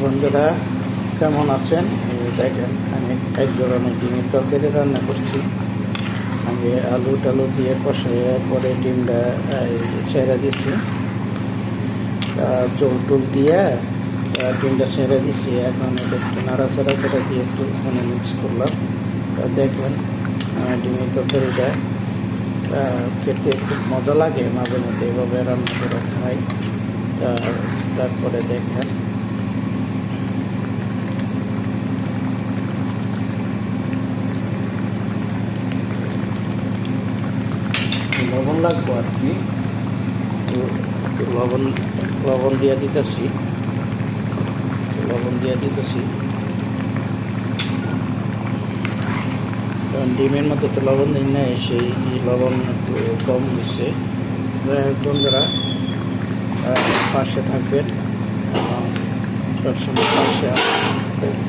বন্ধুরা কেমন আছেন? দেখেন আমি এক ধরনের ডিমের তরকারি রান্না করছি। আমি আলু টালু দিয়ে কষাইয়ে পরে ডিমটা ছেড়ে দিচ্ছি, জল টুল দিয়ে ডিমটা ছেড়ে দিচ্ছি। এখন এটা একটু নাড়াচাড়া করে দিয়ে একটু মিক্স করলাম। দেখেন ডিমের তরকারিটা খেতে খুব মজা লাগে, মাঝে মধ্যে এভাবে রান্না করে খাই। তারপরে দেখেন লবণ লাগবো আর কি, লবণ দিয়ে দিতেছি। কারণ ডিমের মধ্যে তো লবণ দিন নাই, সেই লবণ একটু কম হচ্ছে। বন্ধুরা পাশে থাকবেন, সবসময় পাশে